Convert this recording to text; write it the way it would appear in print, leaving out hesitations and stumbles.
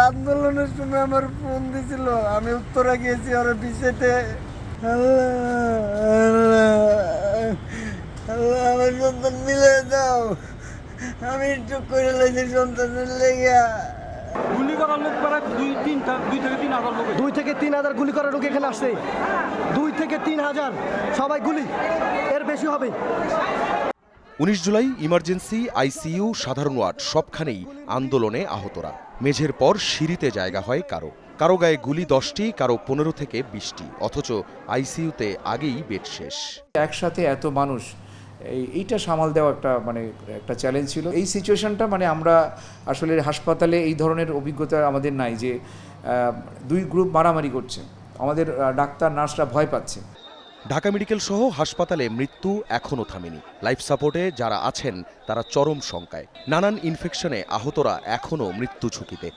আন্দোলনের সময় আমার ফোন দিছিল, আমি উত্তরা গিয়েছি ওর বিষয়তে। আল্লাহ আমার সন্তান মিলে দাও, আমি একটু করে লাগছি সন্তানের লেগে। গুলি করার লোক প্রায় 2 থেকে 3 হাজার লোক। 2 থেকে 3 হাজার গুলি করার লোক এখানে আসছে। 2 থেকে 3 হাজার সবাই গুলি, এর বেশি হবে। 19 জুলাই ইমার্জেন্সি, আইসিইউ, সাধারণ ওয়ার্ড সবখানেই আন্দোলনে আহতরা। মেঝের পর সিঁড়িতে জায়গা হয় কারো কারো গায়ে গুলি 10টি, কারো 15 থেকে 20টি, অথচ আইসিইউতে আগেই বেড শেষ। একসাথে এত মানুষ, এইটা সামাল দেওয়া একটা চ্যালেঞ্জ ছিল। এই সিচুয়েশনটা আমরা আসলে হাসপাতালে এই ধরনের অভিজ্ঞতা আমাদের নাই যে 2 গ্রুপ মারামারি করছে, আমাদের ডাক্তার নার্সরা ভয় পাচ্ছে। ঢাকা মেডিকেল সহ হাসপাতালে মৃত্যু এখনও থামেনি। লাইফ সাপোর্টে যারা আছেন তারা চরম শঙ্কায়। নানান ইনফেকশনে আহতরা এখনও মৃত্যু ঝুঁকিতে।